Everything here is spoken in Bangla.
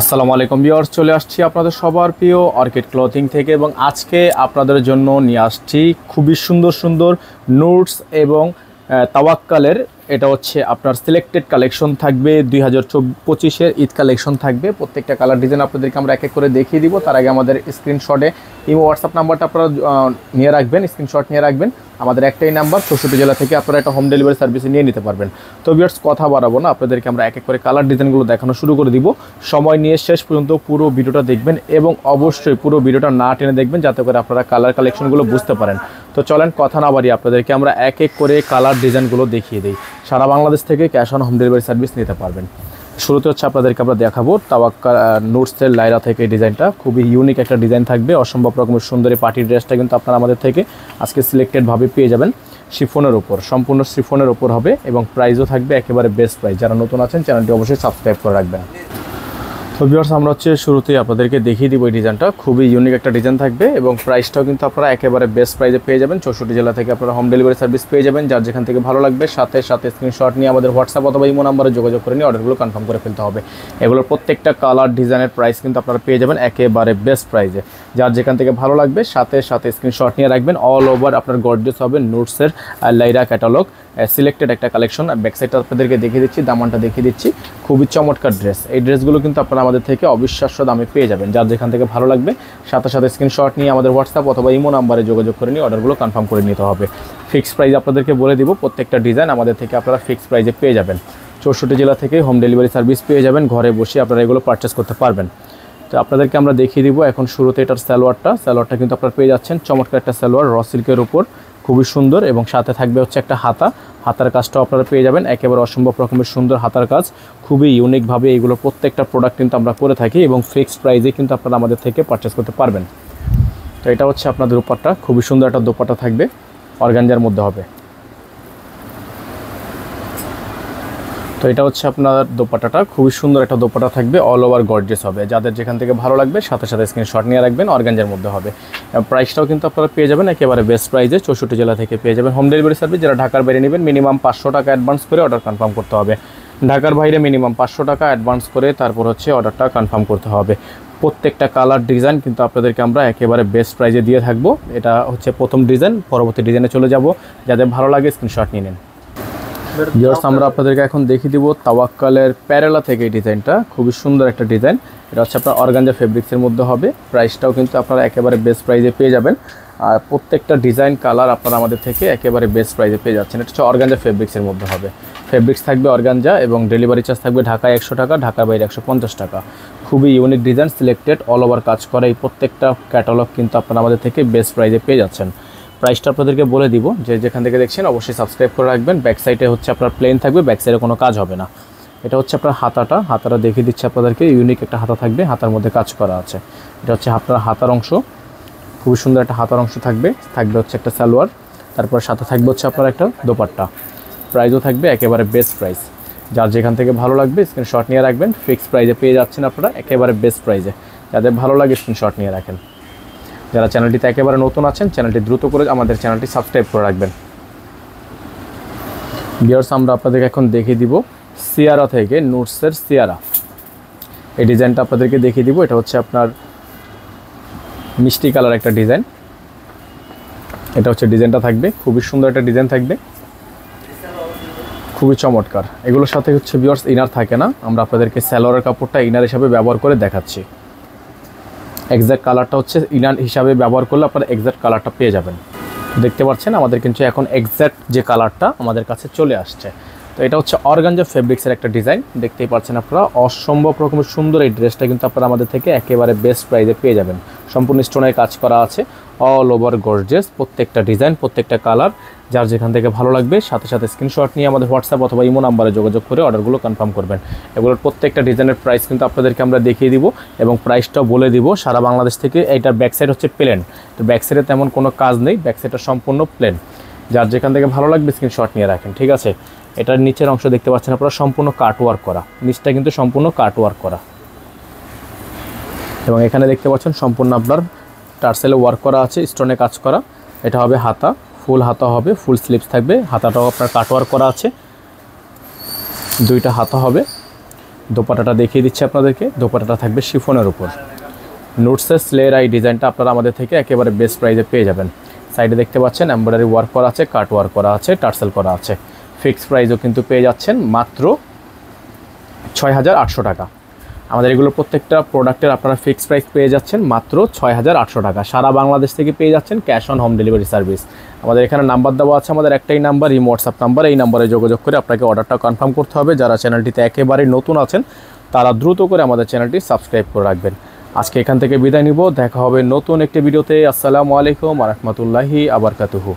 আসসালামু আলাইকুম ভিউয়ার্স, চলে আসছি আপনাদের সবার প্রিয় অর্কিড ক্লথিং থেকে এবং আজকে আপনাদের জন্য নিয়ে আসছি খুবই সুন্দর সুন্দর নোটস এবং তাওয়াক্কালের এটা হচ্ছে আপনার সিলেক্টেড কালেকশন থাকবে 2025-এর ঈদ কালেকশন থাকবে। প্রত্যেকটা কালার ডিজাইন আপনাদেরকে আমরা এক এক করে দেখিয়ে দিব। তার আগে আমাদের স্ক্রিনশটে ইমো হোয়াটসঅ্যাপ নাম্বারটা আপনারা নিয়ে রাখবেন, স্ক্রিনশট নিয়ে রাখবেন। আমাদের একটাই নাম্বার, 64 জেলা থেকে আপনারা একটা হোম ডেলিভারি সার্ভিসে নিয়ে নিতে পারবেন। তো ভিউয়ার্স কথা বাড়াবো না, আপনাদেরকে আমরা এক এক করে কালার ডিজাইনগুলো দেখানো শুরু করে দিব। সময় নিয়ে শেষ পর্যন্ত পুরো ভিডিওটা দেখবেন এবং অবশ্যই পুরো ভিডিওটা না টেনে দেখবেন যাতে করে আপনারা কালার কালেকশনগুলো বুঝতে পারেন। তো চলেন কথা না বাড়িয়ে আপনাদেরকে আমরা এক এক করে কালার ডিজাইনগুলো দেখিয়ে দিই। সারা বাংলাদেশ থেকে cash on home delivery service নিতে পারবেন। শুরুতে হচ্ছে আপনাদেরকে আমরা দেখাবো তাওয়াক্কাল নোটসের লাইরা থেকে এই ডিজাইনটা খুবই ইউনিক একটা ডিজাইন থাকবে। অসম্ভব রকমের সুন্দর পার্টি ড্রেসটা কিন্তু আপনারা আমাদের থেকে আজকে সিলেক্টেডভাবে পেয়ে যাবেন। শিফনের ওপর, সম্পূর্ণ শিফনের ওপর হবে এবং প্রাইসও থাকবে একেবারে বেস্ট প্রাইস। যারা নতুন আছেন চ্যানেলটি অবশ্যই সাবস্ক্রাইব করে রাখবেন। তো ভিউয়ার্স আমরা হচ্ছে শুরুতেই আপনাদেরকে দেখিয়ে দিব এই ডিজাইনটা খুবই ইউনিক একটা ডিজাইন থাকবে এবং প্রাইসটাও কিন্তু আপনারা একেবারে বেস্ট প্রাইসে পেয়ে যাবেন। 64 জেলা থেকে আপনারা হোম ডেলিভারি সার্ভিস পেয়ে যাবেন। যার যেখান থেকে ভালো লাগবে সাথে সাথে স্ক্রিনশট নিয়ে আমাদের হোয়াটসঅ্যাপ অথবা ইমো নাম্বারে যোগাযোগ করে নিয়ে অর্ডারগুলো কনফার্ম করে ফেলতে হবে। এগুলোর প্রত্যেকটা কালার ডিজাইনের প্রাইস কিন্তু আপনারা পেয়ে যাবেন একেবারে বেস্ট প্রাইসে। যার যেখান থেকে ভালো লাগবে সাথে সাথে স্ক্রিনশট নিয়ে রাখবেন। অল ওভার আপনার গর্জিয়াস হবে নোটসের লাইরা ক্যাটালগ সিলেক্টেড একটা কালেকশন। ব্যাকসাইডটা আপনাদেরকে দেখিয়ে দিচ্ছি, দামানটা দেখিয়ে দিচ্ছি। খুবই চমৎকার ড্রেস। এই ড্রেসগুলো কিন্তু আপনারা আমাদের থেকে অবিশ্বাস্য দামে পেয়ে যাবেন। যার যেখান থেকে ভালো লাগবে সাথে সাথে স্ক্রিনশট নিয়ে আমাদের হোয়াটসঅ্যাপ অথবা ইমো নাম্বারে যোগাযোগ করে নিয়ে অর্ডারগুলো কনফার্ম করে নিতে হবে। ফিক্সড প্রাইস আপনাদেরকে বলে দিব, প্রত্যেকটা ডিজাইন আমাদের থেকে আপনারা ফিক্সড প্রাইসে পেয়ে যাবেন। 64 জেলা থেকে হোম ডেলিভারি সার্ভিস পেয়ে যাবেন। ঘরে বসে আপনারা এগুলো পারচেস করতে পারবেন। তো আপনাদেরকে আমরা দেখিয়ে দিব এখন শুরুতে এটার সালোয়ারটা কিন্তু আপনারা পেয়ে যাচ্ছেন চমৎকার একটা সালোয়ার র সিল্কের উপর, খুবই সুন্দর এবং সাথে থাকবে হচ্ছে একটা হাতার কাজটাও আপনারা পেয়ে যাবেন। একেবারে অসম্ভব রকমের সুন্দর হাতার কাজ, খুবই ইউনিকভাবে এইগুলো প্রত্যেকটা প্রোডাক্ট কিন্তু আমরা করে থাকি এবং ফিক্সড প্রাইসে কিন্তু আপনারা আমাদের থেকে পারচেস করতে পারবেন। তো এটা হচ্ছে আপনাদের দোপাট্টা, খুবই সুন্দর একটা দোপাট্টা থাকবে, অর্গানজার মধ্যে হবে। তো এটা হচ্ছে আপনার দোপাট্টাটা, খুবই সুন্দর একটা দোপাট্টা থাকবে, অল ওভার গর্জিয়াস হবে। যাদের যেখান থেকে ভালো লাগবে সাথে সাথে স্ক্রিনশট নিয়ে রাখবেন। অর্গানজার মধ্যে হবে। প্রাইসটাও কিন্তু আপনারা পেয়ে যাবেন একেবারে বেস্ট প্রাইসে। 64 জেলা থেকে পেয়ে যাবেন হোম ডেলিভারি সার্ভিস। যারা ঢাকার বাইরে নেবেন মিনিমাম 500 টাকা অ্যাডভান্স করে অর্ডার কনফার্ম করতে হবে। ঢাকার বাইরে মিনিমাম 500 টাকা অ্যাডভান্স করে তারপর হচ্ছে অর্ডারটা কনফার্ম করতে হবে। প্রত্যেকটা কালার ডিজাইন কিন্তু আপনাদেরকে আমরা একেবারে বেস্ট প্রাইসে দিয়ে থাকবো। এটা হচ্ছে প্রথম ডিজাইন, পরবর্তী ডিজাইনে চলে যাব। যাদের ভালো লাগে স্ক্রিনশট নিয়ে নিন। ভিউয়ার্স আমরা আপনাদেরকে এখন দেখিয়ে দিব তাওয়াক্কালের প্যারেলা থেকে এই ডিজাইনটা, খুবই সুন্দর একটা ডিজাইন। এটা হচ্ছে আপনার অর্গানজা ফেব্রিক্সের মধ্যে হবে। প্রাইসটাও কিন্তু আপনারা একেবারে বেস্ট প্রাইসে পেয়ে যাবেন। আর প্রত্যেকটা ডিজাইন কালার আপনারা আমাদের থেকে একেবারে বেস্ট প্রাইসে পেয়ে যাচ্ছেন। এটা হচ্ছে অর্গানজা ফেব্রিক্সের মধ্যে হবে। ফেব্রিক্স থাকবে অর্গানজা এবং ডেলিভারি চার্জ থাকবে ঢাকায় 100 টাকা, ঢাকার বাইরে 150 টাকা। খুবই unique design, selected all over কাজ করা এই প্রত্যেকটা ক্যাটালগ কিন্তু আপনারা আমাদের থেকে বেস্ট প্রাইসে পেয়ে যাচ্ছেন। প্রাইসটা আপনাদেরকে বলে দিব, যে যেখান থেকে দেখছেন অবশ্যই সাবস্ক্রাইব করে রাখবেন। ব্যাক সাইডে হচ্ছে আপনার প্লেন থাকবে, ব্যাক সাইডে কোনো কাজ হবে না। এটা হচ্ছে আপনার হাতাটা দেখিয়ে দিচ্ছে আপনাদেরকে। ইউনিক একটা হাতা থাকবে, হাতার মধ্যে কাজ করা আছে। এটা হচ্ছে আপনার হাতার অংশ, খুবই সুন্দর একটা হাতার অংশ থাকবে হচ্ছে একটা সালোয়ার, তারপর সাথে থাকবে হচ্ছে আপনার একটা দোপাট্টা। প্রাইসও থাকবে একেবারে বেস্ট প্রাইস। যার যেখান থেকে ভালো লাগবে স্ক্রিনশট নিয়ে রাখবেন। ফিক্সড প্রাইসে পেয়ে যাচ্ছেন আপনারা একেবারে বেস্ট প্রাইসে। যাদের ভালো লাগে স্ক্রিনশট নিয়ে রাখেন। যারা চ্যানেলটিতে একেবারে নতুন আছেন চ্যানেলটি দ্রুত করে আমাদের চ্যানেলটি সাবস্ক্রাইব করে রাখবেন। ভিউয়ার্স আমরা আপনাদেরকে এখন দেখিয়ে দিব সিয়ারা থেকে নোটসের সিয়ারা। এই ডিজাইনটা আপনাদেরকে দেখিয়ে দিব। এটা হচ্ছে আপনার মিষ্টি কালার একটা ডিজাইন। এটা হচ্ছে ডিজাইনটা থাকবে, খুবই সুন্দর একটা ডিজাইন থাকবে, খুবই চমৎকার। এগুলোর সাথে হচ্ছে ভিউয়ার্স ইনার থাকে না, আমরা আপনাদেরকে সালোয়ারের কাপড়টা ইনার হিসাবে ব্যবহার করে দেখাচ্ছি। এক্স্যাক্ট কালারটা হচ্ছে ইনার হিসাবে ব্যবহার করলে আপনারা এক্স্যাক্ট কালারটা পেয়ে যাবেন। দেখতে পাচ্ছেন আমাদের কিন্তু এখন এক্স্যাক্ট যে কালারটা আমাদের কাছে চলে আসছে। তো এটা হচ্ছে অর্গানজা ফেব্রিক্সের একটা ডিজাইন, দেখতেই পাচ্ছেন আপনারা। অসম্ভব রকমের সুন্দর এই ড্রেসটা কিন্তু আপনারা আমাদের থেকে একেবারে বেস্ট প্রাইসে পেয়ে যাবেন। সম্পূর্ণ স্টোনের কাজ করা আছে, অল ওভার গর্জিয়াস। প্রত্যেকটা ডিজাইন, প্রত্যেকটা কালার যার যেখান থেকে ভালো লাগবে সাথে সাথে স্ক্রিনশট নিয়ে আমাদের হোয়াটসঅ্যাপ অথবা ইমো নাম্বারে যোগাযোগ করে অর্ডারগুলো কনফার্ম করবেন। এগুলোর প্রত্যেকটা ডিজাইনের প্রাইস কিন্তু আপনাদেরকে আমরা দেখিয়ে দিব এবং প্রাইসটাও বলে দিব। সারা বাংলাদেশ থেকে এইটার ব্যাকসাইড হচ্ছে প্লেন, তো ব্যাকসাইডে তেমন কোনো কাজ নেই, ব্যাকসাইডটা সম্পূর্ণ প্লেন। যার যেখান থেকে ভালো লাগবে স্ক্রিনশট নিয়ে রাখেন, ঠিক আছে। এটার নিচের অংশ দেখতে পাচ্ছেন আপনারা সম্পূর্ণ কাট ওয়ার্ক করা, নিচটা কিন্তু সম্পূর্ণ কাট ওয়ার্ক করা এবং এখানে দেখতে পাচ্ছেন সম্পূর্ণ আপনার টার্সেলে ওয়ার্ক করা আছে, স্টোনে কাজ করা। এটা হবে হাতা, ফুল হাতা হবে, ফুল স্লিভস থাকবে। হাতাটাও আপনার কাট ওয়ার্ক করা আছে, দুইটা হাতা হবে। দোপাট্টাটা দেখিয়ে দিচ্ছি আপনাদেরকে। দোপাট্টাটা থাকবে শিফনের উপর। নোটসের স্লের এই ডিজাইনটা আপনারা আমাদের থেকে একেবারে বেস্ট প্রাইসে পেয়ে যাবেন। সাইডে দেখতে পাচ্ছেন এমব্রয়ডারি ওয়ার্ক করা আছে, কাট ওয়ার্ক করা আছে, টার্সেল করা আছে। ফিক্সড প্রাইসও কিন্তু পেয়ে যাচ্ছেন মাত্র 6,800 টাকা। আমাদের এগুলো প্রত্যেকটা প্রোডাক্টের আপনারা ফিক্সড প্রাইস পেয়ে যাচ্ছেন মাত্র 6,800 টাকা। সারা বাংলাদেশ থেকে পেয়ে যাচ্ছেন cash on home delivery service. আমাদের এখানে নাম্বার দেওয়া আছে, আমাদের একটাই নাম্বার, এই হোয়াটসঅ্যাপ নাম্বার। এই নাম্বারে যোগাযোগ করে আপনাকে অর্ডারটা কনফার্ম করতে হবে। যারা চ্যানেলটিতে একেবারেই নতুন আছেন তারা দ্রুত করে আমাদের চ্যানেলটি সাবস্ক্রাইব করে রাখবেন। আজকে এখান থেকে বিদায় নিব, দেখা হবে নতুন একটি ভিডিওতে। আসসালামু আলাইকুম ওয়া রাহমাতুল্লাহি ওয়া বারাকাতুহু।